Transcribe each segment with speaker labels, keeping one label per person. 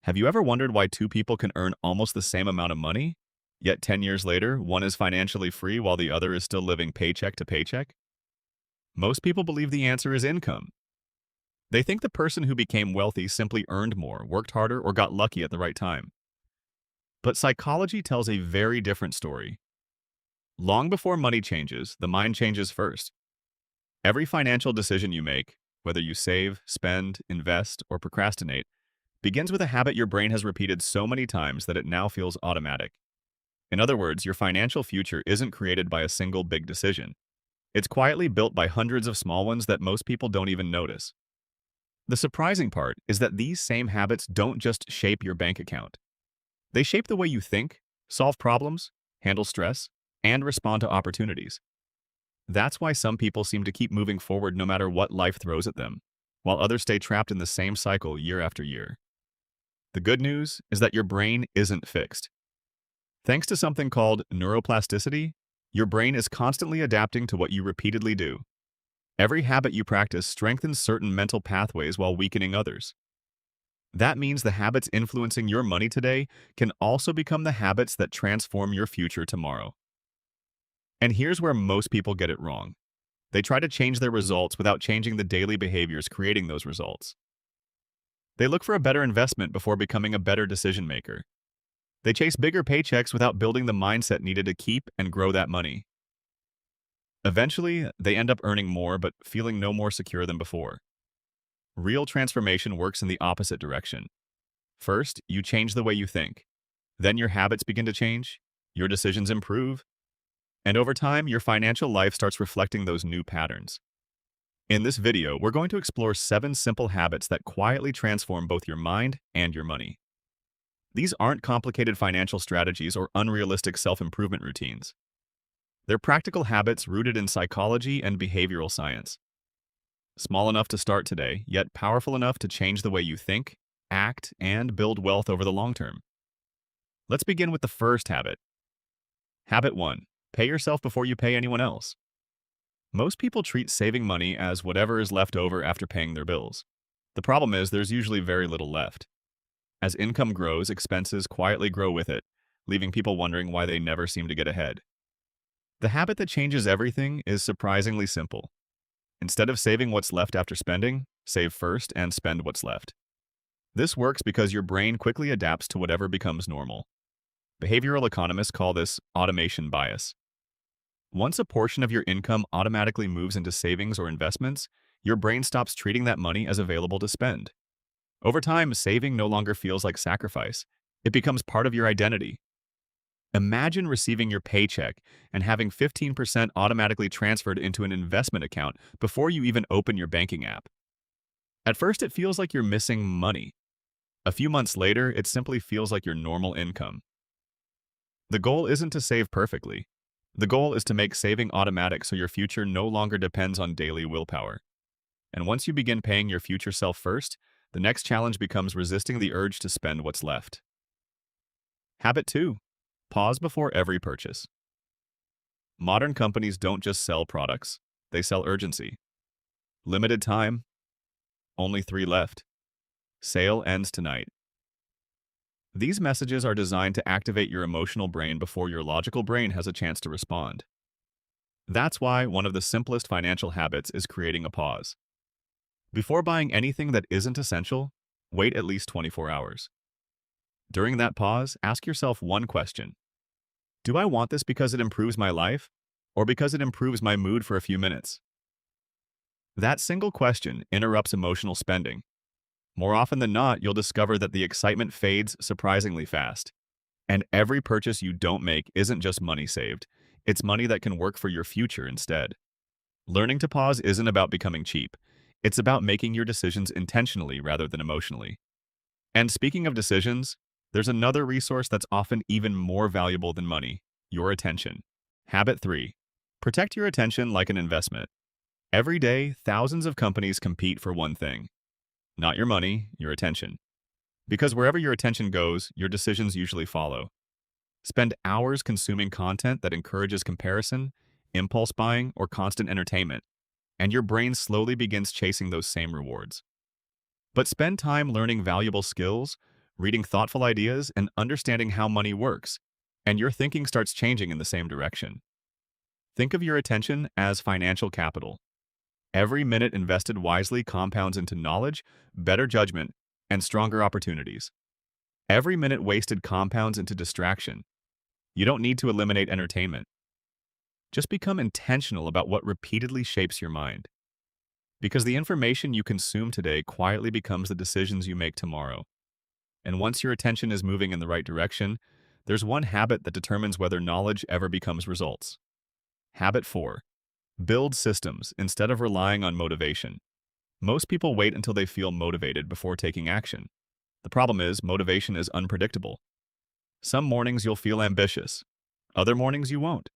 Speaker 1: Have you ever wondered why two people can earn almost the same amount of money, yet 10 years later, one is financially free while the other is still living paycheck to paycheck? Most people believe the answer is income. They think the person who became wealthy simply earned more, worked harder, or got lucky at the right time. But psychology tells a very different story. Long before money changes, the mind changes first. Every financial decision you make, whether you save, spend, invest, or procrastinate, begins with a habit your brain has repeated so many times that it now feels automatic. In other words, your financial future isn't created by a single big decision. It's quietly built by hundreds of small ones that most people don't even notice. The surprising part is that these same habits don't just shape your bank account. They shape the way you think, solve problems, handle stress, and respond to opportunities. That's why some people seem to keep moving forward no matter what life throws at them, while others stay trapped in the same cycle year after year. The good news is that your brain isn't fixed. Thanks to something called neuroplasticity, your brain is constantly adapting to what you repeatedly do. Every habit you practice strengthens certain mental pathways while weakening others. That means the habits influencing your money today can also become the habits that transform your future tomorrow. And here's where most people get it wrong. They try to change their results without changing the daily behaviors creating those results. They look for a better investment before becoming a better decision maker. They chase bigger paychecks without building the mindset needed to keep and grow that money. Eventually, they end up earning more but feeling no more secure than before. Real transformation works in the opposite direction. First, you change the way you think. Then your habits begin to change, your decisions improve, and over time, your financial life starts reflecting those new patterns. In this video, we're going to explore 7 simple habits that quietly transform both your mind and your money. These aren't complicated financial strategies or unrealistic self-improvement routines. They're practical habits rooted in psychology and behavioral science. Small enough to start today, yet powerful enough to change the way you think, act, and build wealth over the long term. Let's begin with the first habit. Habit 1. Pay yourself before you pay anyone else. Most people treat saving money as whatever is left over after paying their bills. The problem is there's usually very little left. As income grows, expenses quietly grow with it, leaving people wondering why they never seem to get ahead. The habit that changes everything is surprisingly simple. Instead of saving what's left after spending, save first and spend what's left. This works because your brain quickly adapts to whatever becomes normal. Behavioral economists call this automation bias. Once a portion of your income automatically moves into savings or investments, your brain stops treating that money as available to spend. Over time, saving no longer feels like sacrifice. It becomes part of your identity. Imagine receiving your paycheck and having 15% automatically transferred into an investment account before you even open your banking app. At first, it feels like you're missing money. A few months later, it simply feels like your normal income. The goal isn't to save perfectly. The goal is to make saving automatic so your future no longer depends on daily willpower. And once you begin paying your future self first, the next challenge becomes resisting the urge to spend what's left. Habit 2. Pause before every purchase. Modern companies don't just sell products, they sell urgency. Limited time, only 3 left. Sale ends tonight. These messages are designed to activate your emotional brain before your logical brain has a chance to respond. That's why one of the simplest financial habits is creating a pause. Before buying anything that isn't essential, wait at least 24 hours. During that pause, ask yourself one question. Do I want this because it improves my life, or because it improves my mood for a few minutes? That single question interrupts emotional spending. More often than not, you'll discover that the excitement fades surprisingly fast. And every purchase you don't make isn't just money saved. It's money that can work for your future instead. Learning to pause isn't about becoming cheap. It's about making your decisions intentionally rather than emotionally. And speaking of decisions, there's another resource that's often even more valuable than money: your attention. Habit 3. Protect your attention like an investment. Every day, thousands of companies compete for one thing. Not your money, your attention. Because wherever your attention goes, your decisions usually follow. Spend hours consuming content that encourages comparison, impulse buying, or constant entertainment, and your brain slowly begins chasing those same rewards. But spend time learning valuable skills, reading thoughtful ideas, and understanding how money works, and your thinking starts changing in the same direction. Think of your attention as financial capital. Every minute invested wisely compounds into knowledge, better judgment, and stronger opportunities. Every minute wasted compounds into distraction. You don't need to eliminate entertainment. Just become intentional about what repeatedly shapes your mind. Because the information you consume today quietly becomes the decisions you make tomorrow. And once your attention is moving in the right direction, there's one habit that determines whether knowledge ever becomes results. Habit 4. Build systems instead of relying on motivation. Most people wait until they feel motivated before taking action. The problem is, motivation is unpredictable. Some mornings you'll feel ambitious. Other mornings you won't.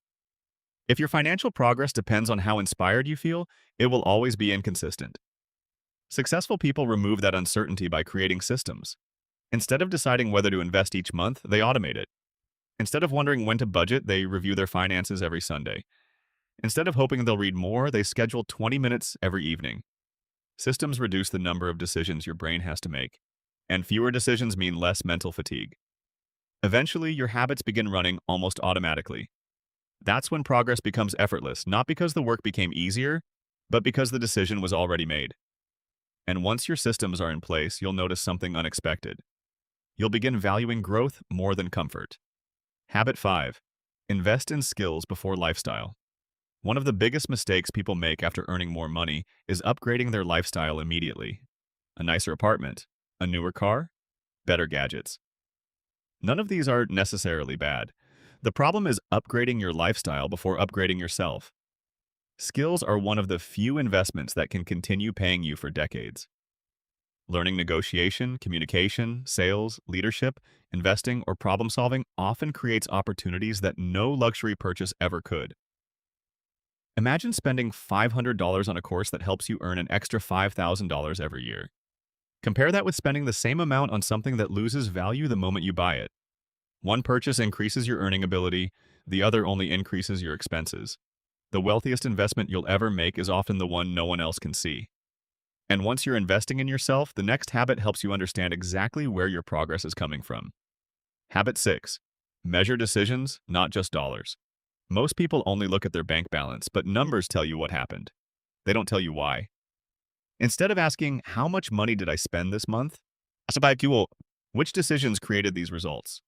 Speaker 1: If your financial progress depends on how inspired you feel, it will always be inconsistent. Successful people remove that uncertainty by creating systems. Instead of deciding whether to invest each month, they automate it. Instead of wondering when to budget, they review their finances every Sunday. Instead of hoping they'll read more, they schedule 20 minutes every evening. Systems reduce the number of decisions your brain has to make, and fewer decisions mean less mental fatigue. Eventually, your habits begin running almost automatically. That's when progress becomes effortless, not because the work became easier, but because the decision was already made. And once your systems are in place, you'll notice something unexpected. You'll begin valuing growth more than comfort. Habit 5. Invest in skills before lifestyle. One of the biggest mistakes people make after earning more money is upgrading their lifestyle immediately. A nicer apartment, a newer car, better gadgets. None of these are necessarily bad. The problem is upgrading your lifestyle before upgrading yourself. Skills are one of the few investments that can continue paying you for decades. Learning negotiation, communication, sales, leadership, investing, or problem-solving often creates opportunities that no luxury purchase ever could. Imagine spending $500 on a course that helps you earn an extra $5,000 every year. Compare that with spending the same amount on something that loses value the moment you buy it. One purchase increases your earning ability, the other only increases your expenses. The wealthiest investment you'll ever make is often the one no one else can see. And once you're investing in yourself, the next habit helps you understand exactly where your progress is coming from. Habit 6. Measure decisions, not just dollars. Most people only look at their bank balance, but numbers tell you what happened. They don't tell you why. Instead of asking, how much money did I spend this month? Which decisions created these results?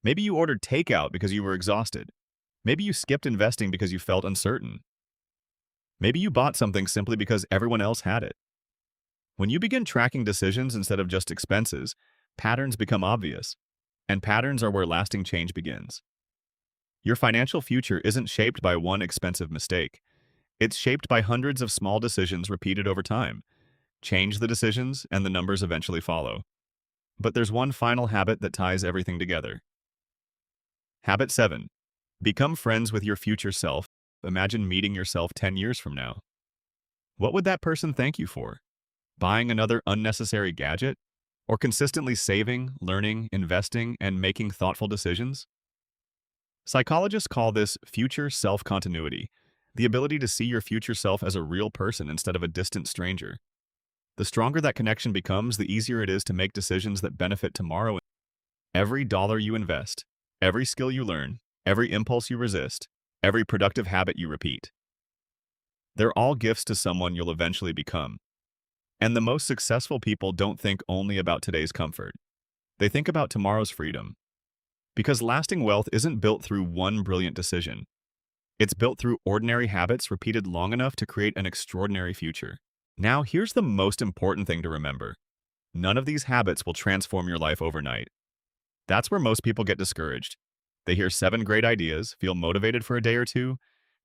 Speaker 1: Maybe you ordered takeout because you were exhausted. Maybe you skipped investing because you felt uncertain. Maybe you bought something simply because everyone else had it. When you begin tracking decisions instead of just expenses, patterns become obvious, and patterns are where lasting change begins. Your financial future isn't shaped by one expensive mistake. It's shaped by hundreds of small decisions repeated over time. Change the decisions, and the numbers eventually follow. But there's one final habit that ties everything together. Habit 7. Become friends with your future self. Imagine meeting yourself 10 years from now. What would that person thank you for? Buying another unnecessary gadget? Or consistently saving, learning, investing, and making thoughtful decisions? Psychologists call this future self-continuity, the ability to see your future self as a real person instead of a distant stranger. The stronger that connection becomes, the easier it is to make decisions that benefit tomorrow. Every dollar you invest, every skill you learn, every impulse you resist, every productive habit you repeat. They're all gifts to someone you'll eventually become. And the most successful people don't think only about today's comfort. They think about tomorrow's freedom. Because lasting wealth isn't built through one brilliant decision. It's built through ordinary habits repeated long enough to create an extraordinary future. Now, here's the most important thing to remember. None of these habits will transform your life overnight. That's where most people get discouraged. They hear 7 great ideas, feel motivated for a day or two,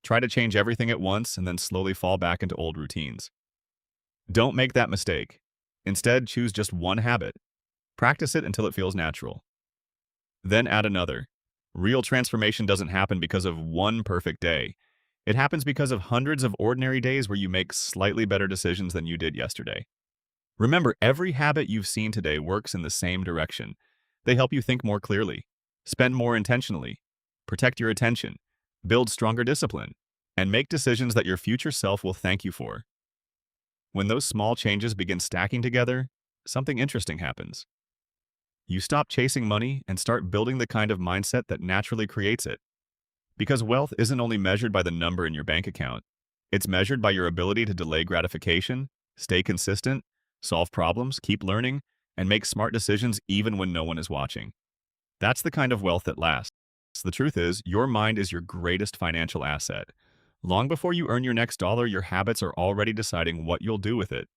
Speaker 1: try to change everything at once, and then slowly fall back into old routines. Don't make that mistake. Instead, choose just one habit. Practice it until it feels natural. Then add another. Real transformation doesn't happen because of one perfect day. It happens because of hundreds of ordinary days where you make slightly better decisions than you did yesterday. Remember, every habit you've seen today works in the same direction. They help you think more clearly, spend more intentionally, protect your attention, build stronger discipline, and make decisions that your future self will thank you for. When those small changes begin stacking together, something interesting happens. You stop chasing money and start building the kind of mindset that naturally creates it. Because wealth isn't only measured by the number in your bank account, it's measured by your ability to delay gratification, stay consistent, solve problems, keep learning, and make smart decisions even when no one is watching. That's the kind of wealth that lasts. The truth is, your mind is your greatest financial asset. Long before you earn your next dollar, your habits are already deciding what you'll do with it.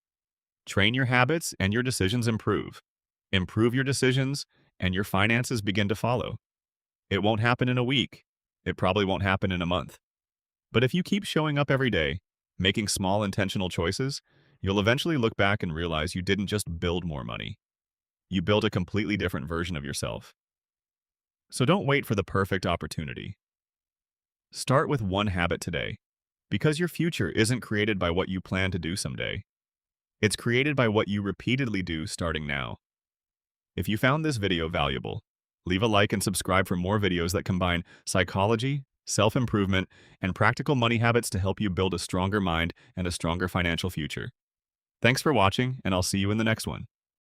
Speaker 1: Train your habits and your decisions improve. Improve your decisions and your finances begin to follow. It won't happen in a week. It probably won't happen in a month. But if you keep showing up every day, making small intentional choices, you'll eventually look back and realize you didn't just build more money. You built a completely different version of yourself. So don't wait for the perfect opportunity. Start with one habit today, because your future isn't created by what you plan to do someday. It's created by what you repeatedly do starting now. If you found this video valuable, leave a like and subscribe for more videos that combine psychology, self-improvement, and practical money habits to help you build a stronger mind and a stronger financial future. Thanks for watching, and I'll see you in the next one.